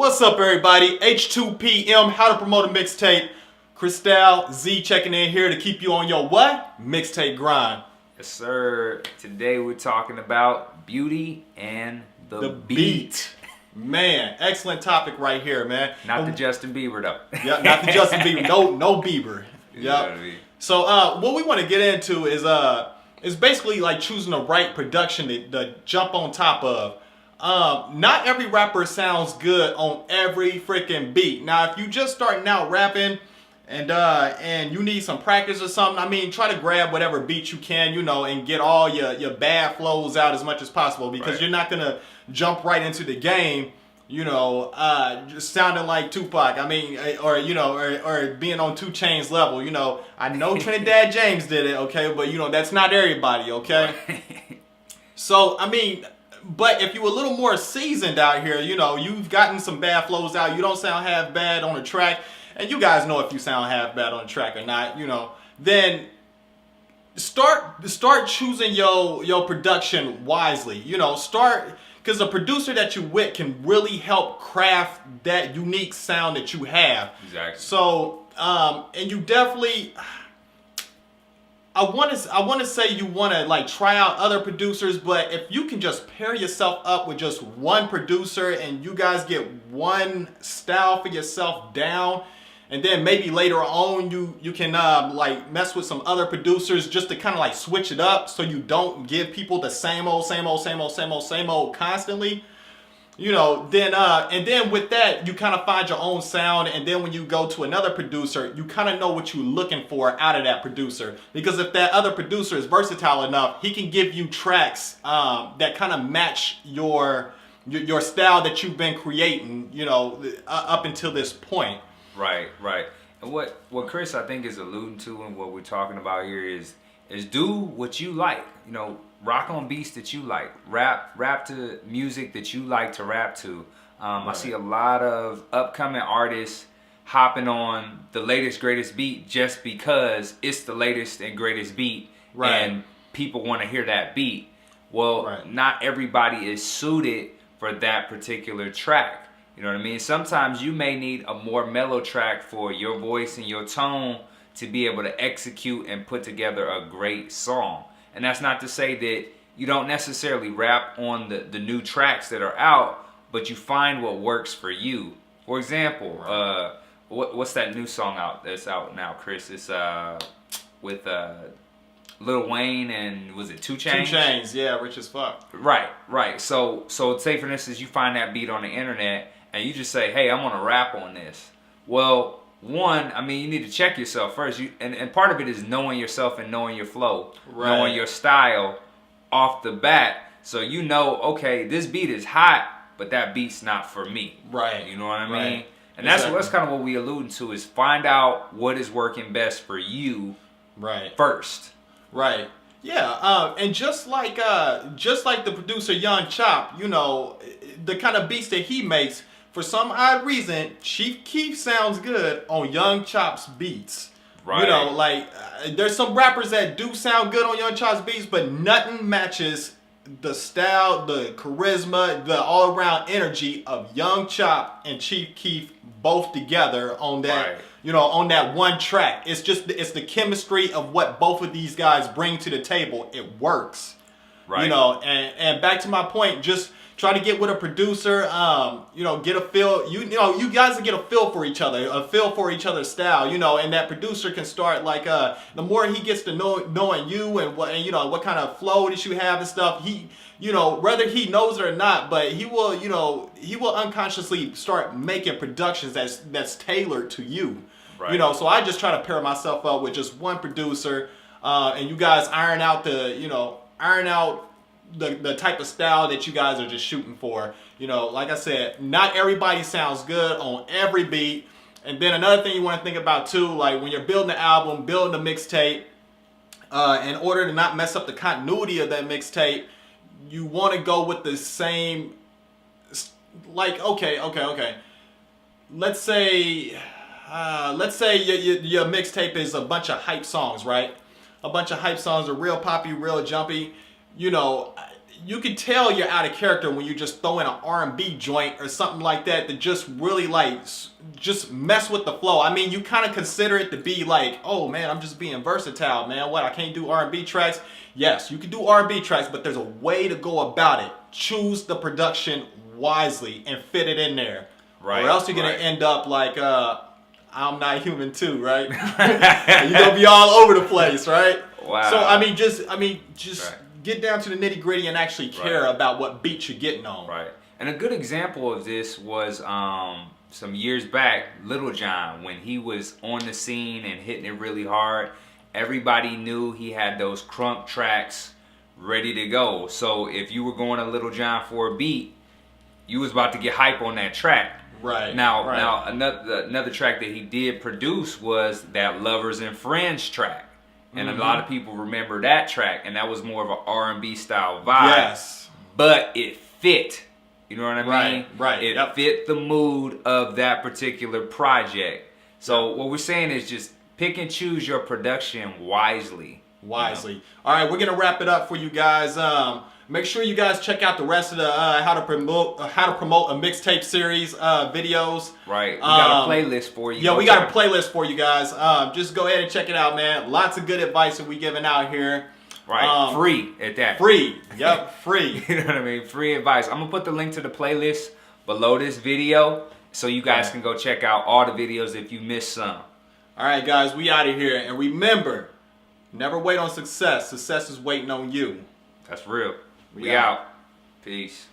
What's up, everybody? H2PM, how to promote a mixtape. Cristal, Z checking in here to keep you on your what? Mixtape grind. Yes, sir. Today we're talking about beauty and the beat. Man, excellent topic right here, man. Not the Justin Bieber, though. Yeah, not the Justin Bieber. No Bieber. Yeah. So, what we want to get into is basically like choosing the right production to jump on top of. Not every rapper sounds good on every freaking beat. Now, if you just starting out rapping and you need some practice or something, I mean, try to grab whatever beat you can, and get all your bad flows out as much as possible, because you're not gonna jump right into the game, just sounding like Tupac. I mean, or being on 2 Chainz level. I know Trinidad James did it, okay, but that's not everybody, okay. So I mean. But if you're a little more seasoned out here, you've gotten some bad flows out, you don't sound half bad on the track, and you guys know if you sound half bad on the track or not, then start choosing your production wisely. Start, because the producer that you with can really help craft that unique sound that you have. Exactly. So, and you definitely, I want to say you want to like try out other producers, but if you can just pair yourself up with just one producer and you guys get one style for yourself down, and then maybe later on you can like mess with some other producers just to kind of like switch it up, so you don't give people the same old constantly. Then and then with that, you kind of find your own sound, and then when you go to another producer, you kind of know what you're looking for out of that producer. Because if that other producer is versatile enough, he can give you tracks that kind of match your style that you've been creating, up until this point. Right. And what Chris, I think, is alluding to, and what we're talking about here is do what you like. Rock on beats that you like. Rap to music that you like to rap to. Right. I see a lot of upcoming artists hopping on the latest, greatest beat just because it's the latest and greatest beat, right, and people want to hear that beat. Well, right, not everybody is suited for that particular track. You know what I mean? Sometimes you may need a more mellow track for your voice and your tone to be able to execute and put together a great song. And that's not to say that you don't necessarily rap on the new tracks that are out, but you find what works for you. For example, right, what's that new song that's out now, Chris? It's with Lil Wayne and, was it 2 Chainz? 2 Chainz, yeah, rich as fuck. Right. So say, for instance, you find that beat on the internet and you just say, hey, I'm gonna rap on this. Well, one, I mean, you need to check yourself first. And part of it is knowing yourself and knowing your flow, right, knowing your style off the bat. So okay, this beat is hot, but that beat's not for me. Right. You know what I mean? Right. And that's kind of what we alluding to, is find out what is working best for you, right, first. Right. Yeah. And just like the producer Young Chop, the kind of beats that he makes, for some odd reason, Chief Keef sounds good on Young Chop's beats. Right. There's some rappers that do sound good on Young Chop's beats, but nothing matches the style, the charisma, the all-around energy of Young Chop and Chief Keef both together on that, right, on that one track. It's the chemistry of what both of these guys bring to the table. It works. Right. And back to my point, just try to get with a producer, get a feel, you guys will get a feel for each other, a feel for each other's style, and that producer can start the more he gets to knowing you and what kind of flow that you have and stuff, he, whether he knows it or not, but he will unconsciously start making productions that's tailored to you. Right. So I just try to pair myself up with just one producer, and you guys iron out the type of style that you guys are just shooting for. Like I said, not everybody sounds good on every beat. And then another thing you want to think about too, like when you're building an album, building a mixtape, in order to not mess up the continuity of that mixtape, you want to go with the same, okay. Let's say your mixtape is a bunch of hype songs, right? A bunch of hype songs are real poppy, real jumpy. you can tell you're out of character when you just throw in an R&B joint or something like that just really like just mess with the flow. I mean, you kind of consider it to be like, oh man, I'm just being versatile, man. What, I can't do R&B tracks? Yes, you can do R&B tracks, but there's a way to go about it. Choose the production wisely and fit it in there. Right. Or else you're going to end up like I'm Not Human too, right? You're going to be all over the place, right? Wow. So I mean just get down to the nitty gritty and actually care about what beat you're getting on. Right. And a good example of this was some years back, Little John, when he was on the scene and hitting it really hard. Everybody knew he had those crunk tracks ready to go. So if you were going to Little John for a beat, you was about to get hype on that track. Right. Now another track that he did produce was that Lovers and Friends track. And a lot of people remember that track, and that was more of an R&B style vibe. Yes. But it fit. You know what I mean? Right. It fit the mood of that particular project. So what we're saying is just pick and choose your production wisely. Wisely. You know? All right, we're gonna wrap it up for you guys. Make sure you guys check out the rest of the how to promote a mixtape series videos. Right. We got a playlist for you. Yeah, we got a playlist for you guys. Just go ahead and check it out, man. Lots of good advice that we giving out here. Right. Free at that. Free. Yep. Free. You know what I mean? Free advice. I'm gonna put the link to the playlist below this video so you guys can go check out all the videos if you missed some. All right, guys, we out of here, and remember, never wait on success. Success is waiting on you. That's real. We out. Peace.